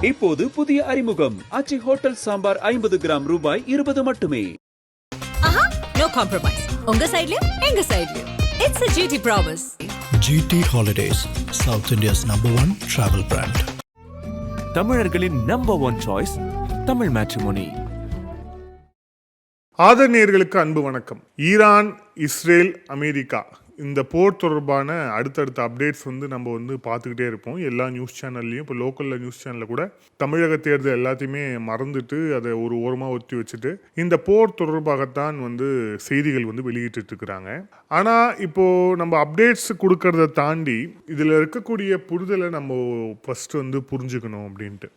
இப்போது புதிய அறிமுகம் ஆச்சி ஹோட்டல் சாம்பார் 50 கிராம் ரூபாய் 20 மட்டுமே. No compromise. உங்க சைடுலயும் எங்க சைடுலயும். It's a GT promise. GT Holidays, South India's #1 travel brand. தமிழர்களின் #1 சாய்ஸ் தமிழ் மேட்ரிமோனி. ஆதரணியர்களுக்கு அன்பு வணக்கம். ஈரான், இஸ்ரேல், அமெரிக்கா இந்த போர் தொடர்பான அடுத்தடுத்த அப்டேட்ஸ் நம்ம பார்த்துக்கிட்டே இருப்போம். எல்லா நியூஸ் சேனல்லையும் இப்போ லோக்கலில் நியூஸ் சேனலில் கூட தமிழக தேர்தல் எல்லாத்தையுமே மறந்துட்டு அதை ஒரு ஓரமாக ஒத்தி வச்சுட்டு இந்த போர் தொடர்பாகத்தான் செய்திகள் வெளியிட்டு இருக்கிறாங்க. ஆனால் இப்போது நம்ம அப்டேட்ஸ் கொடுக்கறத தாண்டி இதில் இருக்கக்கூடிய புரிதலை நம்ம ஃபஸ்ட்டு புரிஞ்சுக்கணும் அப்படின்ட்டு.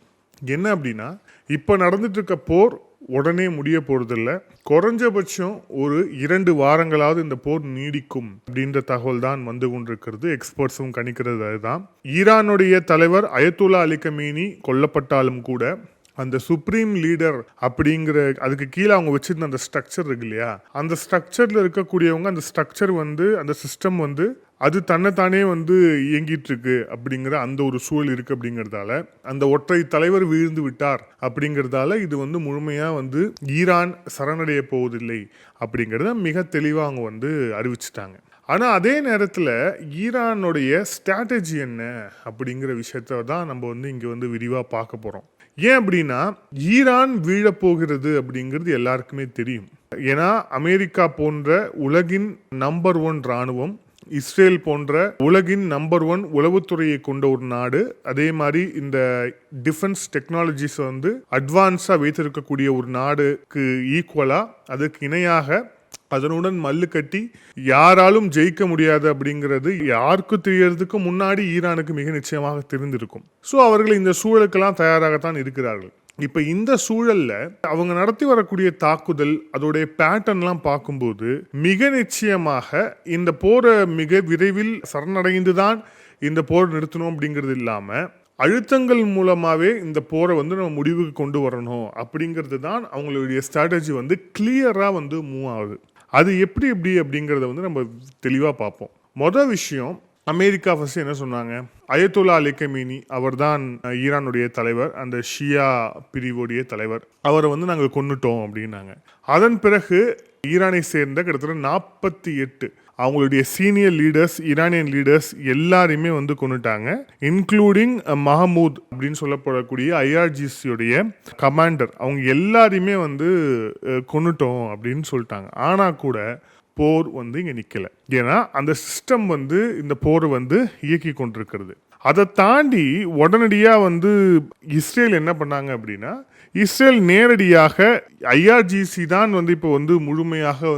என்ன அப்படின்னா, இப்போ நடந்துட்டு இருக்க போர் உடனே முடிய போறதில்ல. குறைஞ்சபட்சம் ஒரு 2 வாரங்களாவது இந்த போர் நீடிக்கும் அப்படின்ற தகவல் தான் வந்து கொண்டிருக்கிறது. எக்ஸ்பர்ட்ஸும் கணிக்கிறது அதுதான். ஈரானுடைய தலைவர் அயத்துல்லா அலி கமேனி கொல்லப்பட்டாலும் கூட அந்த சுப்ரீம் லீடர் அப்படிங்கிற அதுக்கு கீழே அவங்க வச்சிருந்த அந்த ஸ்ட்ரக்சர் இருக்கு இல்லையா, அந்த ஸ்ட்ரக்சர்ல இருக்கக்கூடியவங்க அந்த ஸ்ட்ரக்சர் அந்த சிஸ்டம் அது தன்னைத்தானே இயங்கிட்டு இருக்கு அப்படிங்கிற அந்த ஒரு சூழல் இருக்கு. அப்படிங்கிறதால அந்த ஒற்றை தலைவர் வீழ்ந்து விட்டார் அப்படிங்கிறதால இது முழுமையா ஈரான் சரணடைய போவதில்லை அப்படிங்கிறத மிக தெளிவாக அவங்க அறிவிச்சிட்டாங்க. ஆனால் அதே நேரத்தில் ஈரானுடைய ஸ்ட்ராட்டஜி என்ன அப்படிங்கிற விஷயத்த தான் நம்ம இங்கே விரிவாக பார்க்க போகிறோம். ஏன் அப்படின்னா, ஈரான் வீழப்போகிறது அப்படிங்கிறது எல்லாருக்குமே தெரியும். ஏன்னா அமெரிக்கா போன்ற உலகின் #1 இராணுவம், இஸ்ரேல் போன்ற உலகின் #1 உளவுத்துறையை கொண்ட ஒரு நாடு, அதே மாதிரி இந்த டிஃபென்ஸ் டெக்னாலஜிஸ் அட்வான்ஸாக வைத்திருக்கக்கூடிய ஒரு நாடுக்கு ஈக்குவலாக அதுக்கு இணையாக அதனுடன் மல்லு கட்டி யாராலும் ஜெயிக்க முடியாது அப்படிங்கிறது யாருக்கும் தெரியறதுக்கு முன்னாடி ஈரானுக்கு மிக நிச்சயமாக தெரிந்திருக்கும். ஸோ அவர்கள் இந்த சூழலுக்கெல்லாம் தயாராகத்தான் இருக்கிறார்கள். இப்போ இந்த சூழல்ல அவங்க நடத்தி வரக்கூடிய தாக்குதல் அதோடைய பேட்டர்ன்லாம் பார்க்கும்போது மிக நிச்சயமாக இந்த போரை மிக விரைவில் சரணடைந்துதான் இந்த போர் நிறுத்தணும் அப்படிங்கிறது இல்லாமல் அழுத்தங்கள் மூலமாகவே இந்த போரை நம்ம முடிவுக்கு கொண்டு வரணும் அப்படிங்கிறது தான் அவங்களுடைய ஸ்ட்ராட்டஜி கிளியராக மூவ் ஆகுது. அது எப்படி அப்படிங்கிறத நம்ம தெளிவாக பார்ப்போம். மொதல் விஷயம், அமெரிக்கா ஃபர்ஸ்ட் என்ன சொன்னாங்க, அயத்துல்லா அலி கமேனி அவர் தான் ஈரானுடைய தலைவர், அந்த ஷியா பிரிவுடைய தலைவர், அவரை நாங்கள் கொன்னுட்டோம் அப்படின்னாங்க. அதன் பிறகு ஈரானை சேர்ந்த கிட்டத்தட்ட 48 அவங்களுடைய சீனியர் லீடர்ஸ், ஈரானியன் லீடர்ஸ் எல்லாரையுமே கொண்டுட்டாங்க. இன்க்ளூடிங் மஹமூத் அப்படின்னு சொல்லப்படக்கூடிய IRGCயுடைய கமாண்டர், அவங்க எல்லாரையுமே கொண்டுட்டோம் அப்படின்னு சொல்லிட்டாங்க. ஆனால் கூட போர் இங்கே நிற்கலை. ஏன்னா அந்த சிஸ்டம் இந்த போரை இயக்கி கொண்டிருக்கிறது. அதை தாண்டி உடனடியாக இஸ்ரேல் என்ன பண்ணாங்க அப்படின்னா, இஸ்ரேல் நேரடியாக IRGC தான் இப்போ முழுமையாக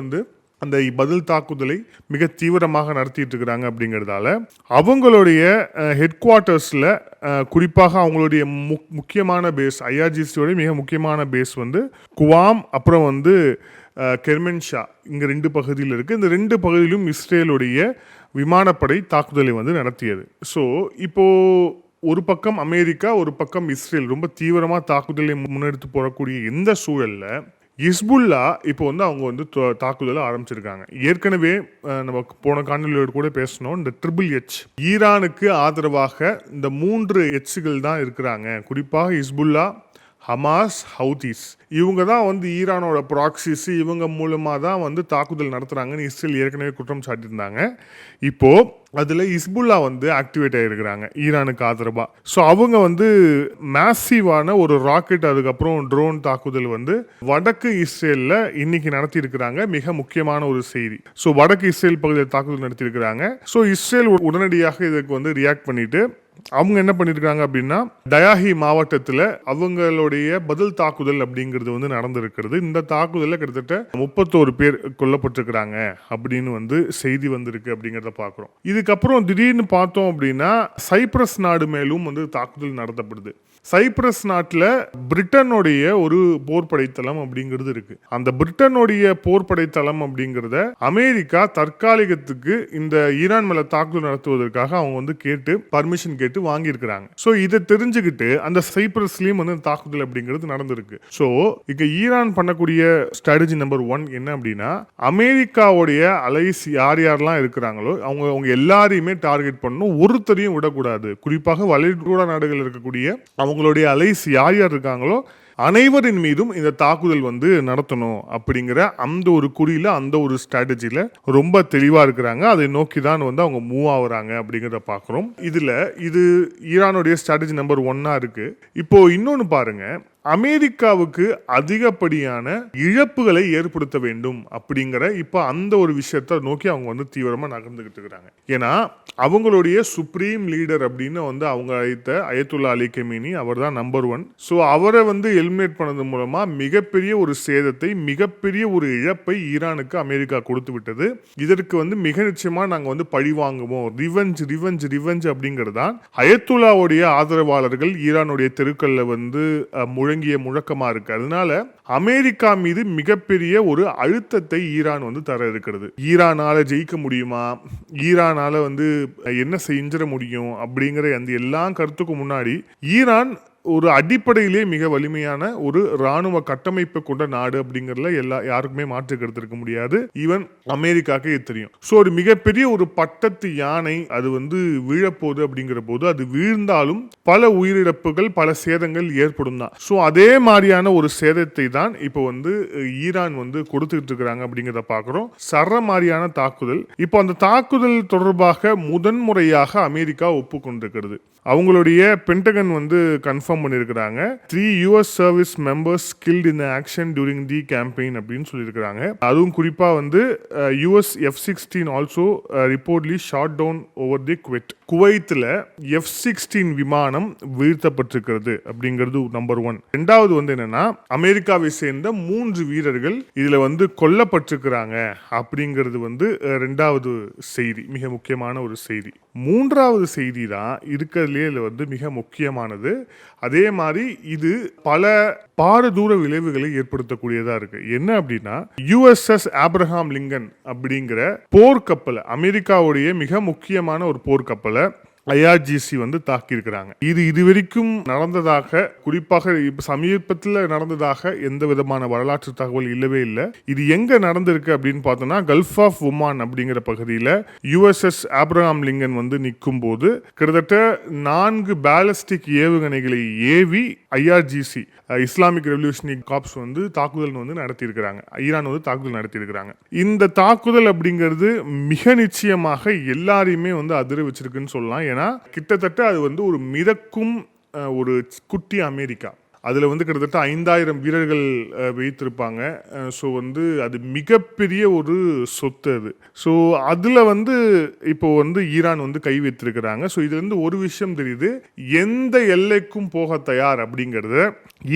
அந்த பதில் தாக்குதலை மிக தீவிரமாக நடத்திட்டு இருக்கிறாங்க. அப்படிங்கிறதால அவங்களுடைய ஹெட் குவார்ட்டர்ஸில் குறிப்பாக அவங்களுடைய முக்கியமான பேஸ், IRGCயோடைய மிக முக்கியமான பேஸ் குவாம், அப்புறம் கெர்மென்ஷா, இங்கே 2 பகுதியில் இருக்குது. இந்த 2 பகுதியிலும் இஸ்ரேலுடைய விமானப்படை தாக்குதலை நடத்தியது. ஸோ இப்போது ஒரு பக்கம் அமெரிக்கா, ஒரு பக்கம் இஸ்ரேல் ரொம்ப தீவிரமாக தாக்குதலை முன்னெடுத்து போகக்கூடிய இந்த சூழலில் ஹிஸ்புல்லா இப்போ அவங்க தாக்குதலை ஆரம்பிச்சிருக்காங்க. ஏற்கனவே நம்ம போன காணொலியோடு கூட பேசணும், இந்த HHH ஈரானுக்கு ஆதரவாக இந்த 3 Hகள் தான் இருக்கிறாங்க. குறிப்பாக ஹிஸ்புல்லா, ஹமாஸ், ஹவுதீஸ், இவங்க தான் ஈரானோட ப்ராக்சிஸ், இவங்க மூலமாக தான் தாக்குதல் நடத்துகிறாங்கன்னு இஸ்ரேல் ஏற்கனவே குற்றம் சாட்டியிருந்தாங்க. இப்போது அதில் ஹிஸ்புல்லா ஆக்டிவேட் ஆகிருக்கிறாங்க ஈரானுக்கு ஆதரவாக. ஸோ அவங்க மேசிவான ஒரு ராக்கெட், அதுக்கப்புறம் ட்ரோன் தாக்குதல் வடக்கு இஸ்ரேலில் இன்னைக்கு நடத்தியிருக்கிறாங்க. மிக முக்கியமான ஒரு செய்தி. ஸோ வடக்கு இஸ்ரேல் பகுதியில் தாக்குதல் நடத்தியிருக்கிறாங்க. ஸோ இஸ்ரேல் உடனடியாக இதுக்கு ரியாக்ட் பண்ணிட்டு அவங்க என்ன பண்ணியிருக்காங்க அப்படின்னா, டயாஹி மாவட்டத்தில் அவங்களுடைய பதில் தாக்குதல் அப்படிங்கிறது நடந்திருக்கிறது. இந்த தாக்குதலில் கிட்டத்தட்ட 31 பேர் கொல்லப்பட்டிருக்கிறாங்க அப்படின்னு செய்தி வந்திருக்கு அப்படிங்கிறத பார்க்குறோம். இதுக்கப்புறம் திடீர்னு பார்த்தோம் அப்படின்னா சைப்ரஸ் நாடு மேலும் தாக்குதல் நடத்தப்படுது. சைப்ரஸ் நாட்டில் பிரிட்டனுடைய ஒரு போர்படைத்தளம் அப்படிங்கிறது இருக்கு. அந்த பிரிட்டனுடைய போர்படைத்தளம் அப்படிங்கிறத அமெரிக்கா தற்காலிகத்துக்கு இந்த ஈரான் மேல தாக்குதல் நடத்துவதற்காக அவங்க கேட்டு பர்மிஷன் கேட்டு வாங்கி இருக்கிறாங்க. ஸோ இதை தெரிஞ்சுக்கிட்டு அந்த சைப்ரஸ்லயும் தாக்குதல் அப்படிங்கிறது நடந்திருக்கு. ஸோ இங்க ஈரான் பண்ணக்கூடிய ஸ்ட்ராட்டஜி நம்பர் 1 என்ன அப்படின்னா, அமெரிக்காவுடைய அலைஸ் யார் யாரெல்லாம் இருக்கிறாங்களோ அவங்க எல்லாரையுமே டார்கெட் பண்ணணும், ஒருத்தரையும் விடக்கூடாது. குறிப்பாக வளைகுடா நாடுகள் இருக்கக்கூடிய அவங்களுடைய அலைஸ் யார் யார் இருக்காங்களோ அனைவரின் மீதும் இந்த தாக்குதல் வந்து நடத்தணும் அப்படிங்கிற அந்த ஒரு குறியில அந்த ஒரு ஸ்ட்ராட்டஜியில் ரொம்ப தெளிவாக இருக்கிறாங்க. அதை நோக்கி தான் வந்து அவங்க மூவ் ஆகுறாங்க அப்படிங்கிறத பார்க்குறோம். இது ஈரானுடைய ஸ்ட்ராட்டஜி நம்பர் 1 இருக்கு. இப்போ இன்னொன்று பாருங்க, அமெரிக்காவுக்கு அதிகப்படியான இழப்புகளை ஏற்படுத்த வேண்டும் அப்படிங்கிற இப்போ அந்த ஒரு விஷயத்தை நோக்கி அவங்க வந்து தீவிரமாக நகர்ந்துகிட்டு இருக்கிறாங்க. ஏன்னா அவங்களுடைய சுப்ரீம் லீடர் அப்படின்னு வந்து அவங்க அழைத்த அயத்துல்லா அலி கமீனி, அவர் தான் நம்பர் 1. ஸோ அவரை வந்து எலிமினேட் பண்ணது மூலமா மிகப்பெரிய ஒரு சேதத்தை, மிகப்பெரிய ஒரு இழப்பை ஈரானுக்கு அமெரிக்கா கொடுத்து விட்டது. இதற்கு வந்து மிக நிச்சயமா நாங்கள் வந்து பழி வாங்குவோம், ரிவெஞ்ச் அப்படிங்கிறது தான் அயத்துல்லாவுடைய ஆதரவாளர்கள் ஈரானுடைய தெருக்களில் வந்து முழங்கிய முழக்கமா இருக்கு. அதனால அமெரிக்கா மீது மிகப்பெரிய ஒரு அழுத்தத்தை ஈரான் வந்து தர இருக்கிறது. ஈரானால ஜெயிக்க முடியுமா, ஈரானால வந்து என்ன செஞ்சிட முடியும் அப்படிங்கிற அந்த எல்லா கருத்துக்கும் முன்னாடி ஈரான் ஒரு அடிப்படையிலே மிக வலிமையான ஒரு ராணுவ கட்டமைப்பை கொண்ட நாடு அப்படிங்கிறதுல யாருக்குமே மாற்று கருத்து இருக்க முடியாது. ஈவன் அமெரிக்காக்கே தெரியும். ஸோ ஒரு மிகப்பெரிய ஒரு பட்டத்து யானை அது வந்து வீழப்போகுது அப்படிங்கிற போது அது வீழ்ந்தாலும் பல உயிரிழப்புகள், பல சேதங்கள் ஏற்படும் தான். ஸோ அதே மாதிரியான ஒரு சேதத்தை தான் இப்போ வந்து ஈரான் வந்து கொடுத்துட்டு இருக்கிறாங்க அப்படிங்கிறத பார்க்குறோம். சர மாதிரியான தாக்குதல். இப்போ அந்த தாக்குதல் தொடர்பாக முதன்முறையாக அமெரிக்கா ஒப்புக்கொண்டிருக்கிறது. அவங்களுடைய பென்டகன் வந்து கன்ஃபார்ம் பண்ணியிருக்கிறாங்க. 3 US service members killed in action during the campaign அப்படின்னு சொல்லியிருக்கிறாங்க. அதுவும் குறிப்பாக வந்து US F-16 also reportedly shot down over the குவைத்தில் F-16 விமானம் வீழ்த்தப்பட்டிருக்கிறது அப்படிங்கிறது நம்பர் 1. ரெண்டாவது வந்து என்னன்னா, அமெரிக்காவை சேர்ந்த 3 வீரர்கள் இதுல வந்து கொல்லப்பட்டிருக்கிறாங்க அப்படிங்கிறது வந்து ரெண்டாவது செய்தி, மிக முக்கியமான ஒரு செய்தி. மூன்றாவது செய்தி தான் இருக்கிறதுலே வந்து மிக முக்கியமானது. அதே மாதிரி இது பல பாரதூர விளைவுகளை ஏற்படுத்தக்கூடியதா இருக்கு. என்ன அப்படின்னா, USS ஆப்ரஹாம் லிங்கன் அப்படிங்கிற போர்க்கப்பல், அமெரிக்காவுடைய மிக முக்கியமான ஒரு போர்க்கப்பலை IRGC வந்து தாக்கியிருக்கிறாங்க. இது வரைக்கும் நடந்ததாக, குறிப்பாக சமீபத்தில் நடந்ததாக எந்த விதமான வரலாற்று தகவல் இல்லவே இல்லை. இது எங்க நடந்திருக்கு அப்படின்னு பார்த்தோம்னா, கல்ஃப் ஆஃப் ஒமான் அப்படிங்கிற பகுதியில் USS ஆப்ரஹாம் லிங்கன் வந்து நிற்கும் போது கிட்டத்தட்ட 4 பாலிஸ்டிக் ஏவுகணைகளை AV IRGC Islamic revolutionary corps வந்து தாக்குதல் வந்து நடத்தியிருக்கிறாங்க. ஈரான் வந்து தாக்குதல் நடத்தியிருக்கிறாங்க. இந்த தாக்குதல் அப்படிங்கிறது மிக நிச்சயமாக எல்லாரையுமே வந்து அதிர வச்சிருக்குன்னு சொல்லலாம். ஏன்னா கிட்டத்தட்ட அது வந்து ஒரு மிதக்கும் ஒரு குட்டி அமெரிக்கா. அதில் வந்து கிட்டத்தட்ட 5000 வீரர்கள் வைத்திருப்பாங்க. ஸோ வந்து அது மிகப்பெரிய ஒரு சொத்து அது. ஸோ அதில் வந்து இப்போ வந்து ஈரான் வந்து கை வைத்திருக்கிறாங்க. ஸோ இதுல இருந்து ஒரு விஷயம் தெரியுது, எந்த எல்லைக்கும் போக தயார் அப்படிங்கிறத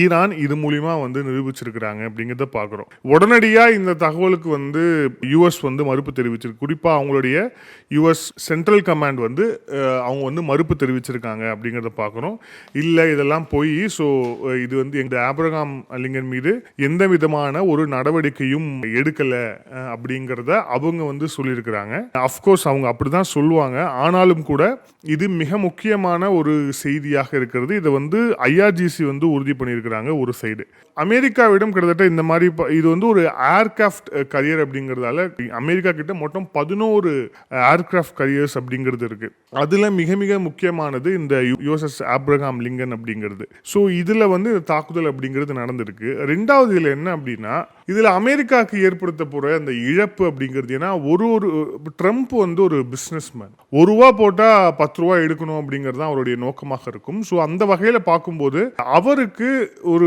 ஈரான் இது மூலியமா வந்து நிரூபிச்சிருக்கிறாங்க அப்படிங்கிறத பார்க்குறோம். உடனடியாக இந்த தகவலுக்கு வந்து US வந்து மறுப்பு தெரிவிச்சிருக்கு. குறிப்பாக அவங்களுடைய US சென்ட்ரல் கமாண்ட் வந்து அவங்க வந்து மறுப்பு தெரிவிச்சிருக்காங்க அப்படிங்கிறத பார்க்குறோம். இல்லை இதெல்லாம் போய், ஸோ இது வந்து எங்க ஆப்ரஹாம் லிங்கன் மீது எந்த விதமான ஒரு நடவடிக்கையும் எடுக்கல அப்படிங்கிறத அவங்க வந்து சொல்லியிருக்கிறாங்க. அஃப்கோர்ஸ் அவங்க அப்படிதான் சொல்லுவாங்க. ஆனாலும் கூட இது மிக முக்கியமான ஒரு செய்தியாக இருக்கிறது. இதை வந்து IRGC வந்து உறுதி பண்ணியிருக்கிறாங்க. ஒரு சைடு அமெரிக்காவிடம் கிட்டத்தட்ட இந்த மாதிரி இது வந்து ஒரு ஏர்கிராஃப்ட் கரியர் அப்படிங்கிறதால அமெரிக்கா கிட்ட மொத்தம் 11 ஏர்கிராஃப்ட் கரியர்ஸ் அப்படிங்கிறது இருக்கு. அதுல மிக மிக முக்கியமானது இந்த USS ஆப்ரஹாம் லிங்கன் அப்படிங்கிறது. ஸோ இதுல வந்து தாக்குதல் அப்படிங்கிறது நடந்திருக்கு. ரெண்டாவது இதுல என்ன அப்படின்னா, இதுல அமெரிக்காவுக்கு ஏற்படுத்த போற அந்த இழப்பு அப்படிங்கிறது, ஏன்னா ஒரு ட்ரம்ப் வந்து ஒரு பிசினஸ் மேன், ₹1 போட்டா ₹10 எடுக்கணும் அப்படிங்கிறது தான் அவருடைய நோக்கமாக இருக்கும். ஸோ அந்த வகையில பார்க்கும்போது அவருக்கு ஒரு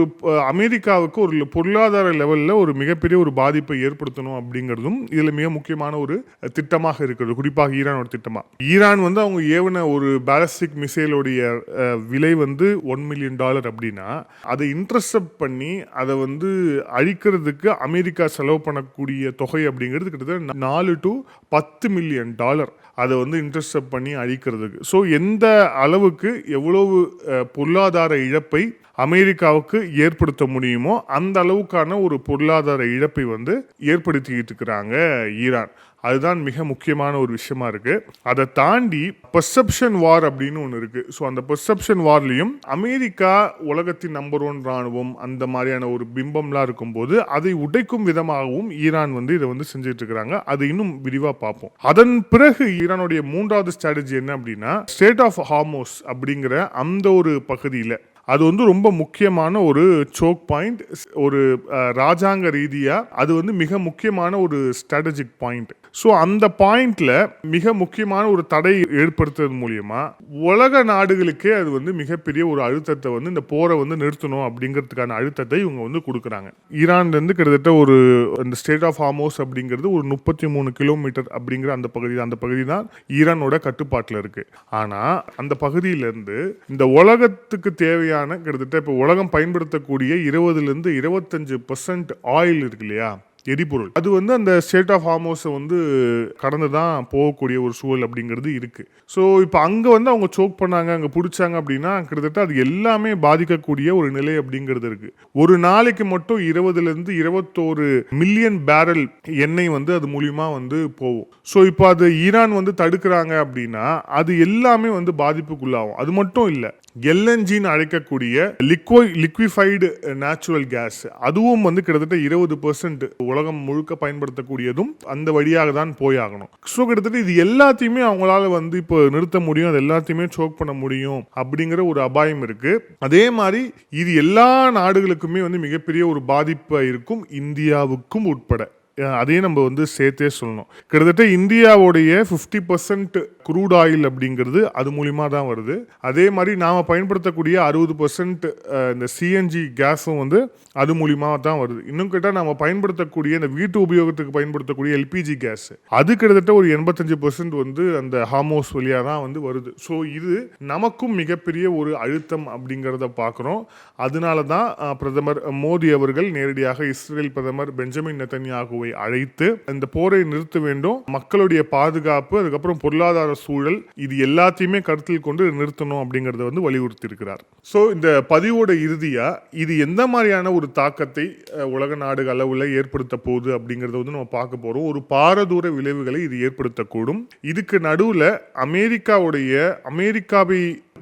அமெரிக்காவுக்கு ஒரு பொருளாதார லெவல்ல ஒரு மிகப்பெரிய ஒரு பாதிப்பை ஏற்படுத்தணும் அப்படிங்கிறதும் இதுல மிக முக்கியமான ஒரு திட்டமாக இருக்கிறது. குறிப்பாக ஈரானோட திட்டமா. ஈரான் வந்து அவங்க ஏவன ஒரு பாலிஸ்டிக் மிசைலுடைய விலை வந்து $1 மில்லியன் அப்படின்னா, அதை இன்டர்செப்ட் பண்ணி அதை வந்து அழிக்கிறதுக்கு அமெரிக்கா செலவு பண்ணக்கூடிய தொகை அப்படிங்கிறது கிட்டத்தட்ட $4 to $10 மில்லியன் அதை வந்து இன்டர்செப்ட் பண்ணி அழிக்கிறதுக்கு. ஸோ எந்த அளவுக்கு எவ்வளவு பொருளாதார இழப்பை அமெரிக்காவுக்கு ஏற்படுத்த முடியுமோ அந்த அளவுக்கான ஒரு பொருளாதார இழப்பை வந்து ஏற்படுத்திக்கிட்டு இருக்கிறாங்க ஈரான். அதுதான் மிக முக்கியமான ஒரு விஷயமா இருக்கு. அதை தாண்டி பெர்செப்ஷன் வார் அப்படின்னு ஒன்று இருக்கு. ஸோ அந்த பெர்செப்ஷன் வார்லையும் அமெரிக்கா உலகத்தின் நம்பர் 1 ராணுவம் அந்த மாதிரியான ஒரு பிம்பம்லாம் இருக்கும்போது அதை உடைக்கும் விதமாகவும் ஈரான் வந்து இதை வந்து செஞ்சுட்டு இருக்கிறாங்க. அது இன்னும் விரிவாக பார்ப்போம். அதன் பிறகு ஈரானுடைய 3வது ஸ்ட்ராட்டஜி என்ன அப்படின்னா, ஸ்ட்ரெய்ட் ஆஃப் ஹார்மோஸ் அப்படிங்கிற அந்த ஒரு பகுதியில் அது வந்து ரொம்ப முக்கியமான ஒரு சோக் பாயிண்ட், ஒரு ராஜாங்க ரீதியா அது வந்து மிக முக்கியமான ஒரு ஸ்ட்ராட்டஜிக் பாயிண்ட். ஸோ அந்த பாயிண்ட்ல மிக முக்கியமான ஒரு தடை ஏற்படுத்துறது மூலியமா உலக நாடுகளுக்கே அது வந்து மிகப்பெரிய ஒரு அழுத்தத்தை வந்து இந்த போரை வந்து நிறுத்தணும் அப்படிங்கிறதுக்கான அழுத்தத்தை இவங்க வந்து கொடுக்குறாங்க. ஈரான்ல இருந்து கிட்டத்தட்ட ஒரு இந்த ஸ்டேட் ஆஃப் ஹார்மோஸ் அப்படிங்கிறது ஒரு 33 கிலோமீட்டர் அப்படிங்கிற அந்த பகுதி தான் ஈரானோட கட்டுப்பாட்டில் இருக்கு. ஆனா அந்த பகுதியிலிருந்து இந்த உலகத்துக்கு தேவையான கிட்டத்தட்ட இப்போ உலகம் பயன்படுத்தக்கூடிய 20% 25% ஆயில் இருக்கு இல்லையா, எரிபொருள், அது வந்து அந்த ஸ்டேட் ஆஃப் ஹார்மோஸை வந்து கடந்து தான் போகக்கூடிய ஒரு சூழல் அப்படிங்கிறது இருக்கு. ஸோ இப்போ அங்கே வந்து அவங்க சோக் பண்ணாங்க, அங்கே பிடிச்சாங்க அப்படின்னா கிட்டத்தட்ட அது எல்லாமே பாதிக்கக்கூடிய ஒரு நிலை அப்படிங்கிறது இருக்கு. ஒரு நாளைக்கு மட்டும் 20 to 21 மில்லியன் பேரல் எண்ணெய் வந்து அது மூலியமா வந்து போகும். ஸோ இப்போ அது ஈரான் வந்து தடுக்கிறாங்க அப்படின்னா அது எல்லாமே வந்து பாதிப்புக்குள்ளாகும். அது மட்டும் இல்லை, எல்என்ஜின்னு அழைக்கக்கூடிய லிக்விஃபைடு நேச்சுரல் கேஸ், அதுவும் வந்து கிட்டத்தட்ட 20% உலகம் முழுக்க பயன்படுத்தக்கூடியதும் அந்த வழியாக தான் போயாகணும். ஸோ கிட்டத்தட்ட இது எல்லாத்தையுமே அவங்களால வந்து இப்போ நிறுத்த முடியும், அது எல்லாத்தையுமே சோக் பண்ண முடியும் அப்படிங்கிற ஒரு அபாயம் இருக்கு. அதே மாதிரி இது எல்லா நாடுகளுக்குமே வந்து மிகப்பெரிய ஒரு பாதிப்பை இருக்கும், இந்தியாவுக்கும் உட்பட. அதையும் நம்ம வந்து சேர்த்தே சொல்லணும். கிட்டத்தட்ட இந்தியாவுடைய 50% குரூட் ஆயில் அப்படிங்கிறது அது மூலியமா தான் வருது. அதே மாதிரி நாம பயன்படுத்தக்கூடிய 60% இந்த சிஎன்ஜி கேஸும் வந்து அது மூலியமா தான் வருது. இன்னும் கேட்டால் நம்ம பயன்படுத்தக்கூடிய இந்த வீட்டு உபயோகத்துக்கு பயன்படுத்தக்கூடிய எல்பிஜி கேஸ், அது கிட்டத்தட்ட ஒரு 85% வந்து அந்த ஹார்மோஸ் வழியாக தான் வந்து வருது. ஸோ இது நமக்கும் மிகப்பெரிய ஒரு அழுத்தம் அப்படிங்கிறத பார்க்குறோம். அதனால தான் பிரதமர் மோடி அவர்கள் நேரடியாக இஸ்ரேல் பிரதமர் பெஞ்சமின் நெதன்யாகுவை அழைத்து இந்த போரை நிறுத்த வேண்டும், மக்களுடைய பாதுகாப்பு, அதுக்கப்புறம் பொருளாதார சூழல், இது எல்லாத்தையுமே கருத்தில் கொண்டு நிறுத்தணும் அப்படிங்கறத வந்து வலியுறுத்தி இருக்கிறார். ஸோ இந்த பதிவோட இறுதியா இது எந்த மாதிரியான ஒரு தாக்கத்தை உலக நாடுகள் அளவில் ஏற்படுத்த போகுது அப்படிங்கறத வந்து நம்ம பார்க்க போறோம். ஒரு பாரதூர விளைவுகளை இது ஏற்படுத்தக்கூடும். இதுக்கு நடுவில் அமெரிக்காவை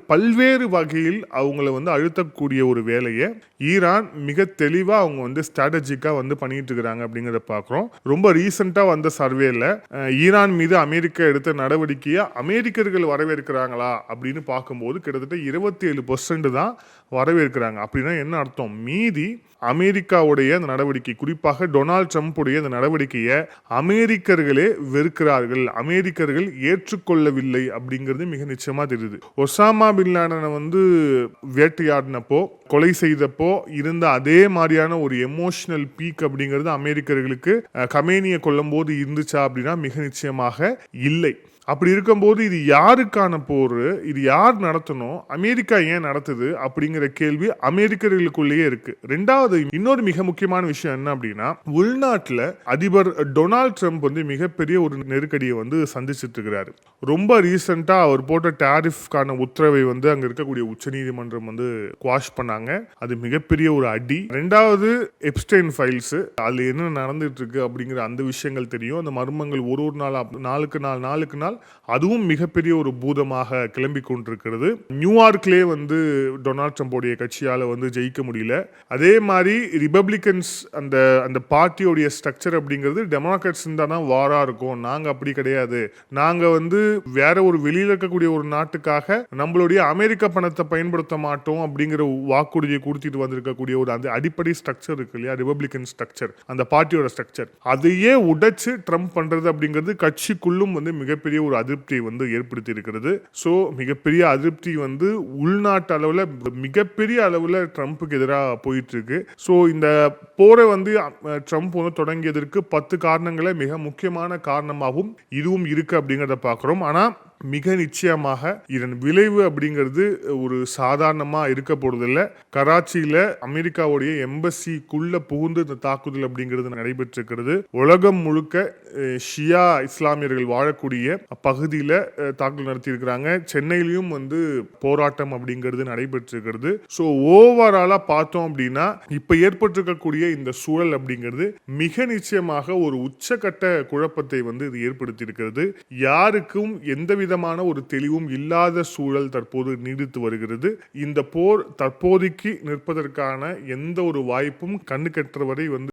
பல்வேறு வகையில் அவங்கள வந்து அழுத்தக்கூடிய ஒரு வேலையை ஈரான் மிக தெளிவாக அவங்க வந்து ஸ்ட்ராட்டஜிக்காக வந்து பண்ணிட்டு இருக்கிறாங்க அப்படிங்கிறத பார்க்குறோம். ரொம்ப ரீசெண்டாக வந்த சர்வேல ஈரான் மீது அமெரிக்கா எடுத்த நடவடிக்கையை அமெரிக்கர்கள் வரவேற்கிறாங்களா அப்படின்னு பார்க்கும்போது கிட்டத்தட்ட 27% தான் வரவேற்கிறாங்க. அப்படின்னா என்ன அர்த்தம்? மீதி அமெரிக்காவுடைய அந்த நடவடிக்கை, குறிப்பாக டொனால்ட் ட்ரம்ப்புடைய அந்த நடவடிக்கையை அமெரிக்கர்களே வெறுக்கிறார்கள், அமெரிக்கர்கள் ஏற்றுக்கொள்ளவில்லை அப்படிங்கிறது மிக நிச்சயமா தெரியுது. ஒசாமா பின் லாடனை வந்து வேட்டையாடினப்போ, கொலை செய்தப்போ இருந்த அதே மாதிரியான ஒரு எமோஷனல் பீக் அப்படிங்கிறது அமெரிக்கர்களுக்கு கமேனியை கொல்லும் போது இருந்துச்சா அப்படின்னா மிக நிச்சயமாக இல்லை. அப்படி இருக்கும்போது இது யாருக்கான போர், இது யார் நடத்தணும், அமெரிக்கா ஏன் நடத்துது அப்படிங்கிற கேள்வி அமெரிக்கர்களுக்குள்ளேயே இருக்கு. ரெண்டாவது இன்னொரு மிக முக்கியமான விஷயம் என்ன அப்படின்னா, உள்நாட்டில் அதிபர் டொனால்ட் ட்ரம்ப் வந்து மிகப்பெரிய ஒரு நெருக்கடியை வந்து சந்திச்சுட்டு இருக்கிறாரு. ரொம்ப ரீசெண்டா அவர் போட்ட டாரிஃப்கான உத்தரவை வந்து அங்க இருக்கக்கூடிய உச்சநீதிமன்றம் வந்து குவாஷ் பண்ணாங்க. அது மிகப்பெரிய ஒரு அடி. ரெண்டாவது எப்ஸ்டைன் ஃபைல்ஸ், அதுல என்ன நடந்துட்டு இருக்கு அப்படிங்கிற அந்த விஷயங்கள் தெரியும். அந்த மர்மங்கள் ஒரு நாளுக்கு நாள் அதுவும் மிகப்பெரிய ஒரு பூதமாக கிளம்பி கொண்டிருக்கிறது. நியூயார்க்லே வந்து டொனால்ட் ட்ரம்போடைய கட்சியால வந்து ஜெயிக்க முடியல. அதே மாதிரி ரிபப்ளிகன்ஸ் அந்த பார்ட்டியோடைய ஸ்ட்ரக்சர் அப்படிங்கிறது டெமோக்ராட்ஸ் தான் வாரா இருக்கும், நாங்க அப்படி கிடையாது, நாங்க வந்து வேற ஒரு வெளியில இருக்கக்கூடிய ஒரு நாட்டுக்காக நம்மளுடைய அமெரிக்க பணத்தை பயன்படுத்த மாட்டோம் அப்படிங்கிற வாக்குறுதியை கொடுத்துட்டு வந்திருக்கக்கூடிய ஒரு அந்த அடிப்படை ஸ்ட்ரக்சர் இருக்கு இல்லையா, ரிபப்ளிகன் ஸ்ட்ரக்சர், அந்த பார்ட்டியோட ஸ்ட்ரக்சர், அதையே உடைச்சு ட்ரம்ப் பண்றது அப்படிங்கிறது கட்சிக்குள்ளும் வந்து மிகப்பெரிய ஒரு அதிருப்தியை வந்து ஏற்படுத்தி இருக்கிறது. ஸோ மிகப்பெரிய அதிருப்தி வந்து உள்நாட்டு அளவில் மிகப்பெரிய அளவில் ட்ரம்ப்புக்கு எதிராக போயிட்டு இருக்கு. ஸோ இந்த போரை வந்து ட்ரம்ப் வந்து தொடங்கியதற்கு 10 காரணங்களை மிக முக்கியமான காரணமாகவும் இதுவும் இருக்கு அப்படிங்கிறத பார்க்கிறோம். ஆனால் மிக நிச்சயமாக இதன் விளைவு அப்படிங்கிறது ஒரு சாதாரணமா இருக்க போறதில்லை. கராச்சியில அமெரிக்காவுடைய எம்பசிக்குள்ள புகுந்து இந்த தாக்குதல் அப்படிங்கிறது நடைபெற்றிருக்கிறது. உலகம் முழுக்க ஷியா இஸ்லாமியர்கள் வாழக்கூடிய பகுதியில தாக்குதல் நடத்தி இருக்கிறாங்க. சென்னையிலும் வந்து போராட்டம் அப்படிங்கிறது நடைபெற்றிருக்கிறது. ஸோ ஓவராலா பார்த்தோம் அப்படின்னா இப்ப ஏற்பட்டிருக்கக்கூடிய இந்த சூழல் அப்படிங்கிறது மிக நிச்சயமாக ஒரு உச்சகட்ட குழப்பத்தை வந்து இது ஏற்படுத்தி இருக்கிறது. யாருக்கும் எந்த விதமான ஒரு தெளிவும் இல்லாத சூழல் தற்போது நீடித்து வருகிறது. இந்த போர் தற்போதைக்கு நிற்பதற்கான எந்த ஒரு வாய்ப்பும் கண்ணு கெட்டவரை வந்து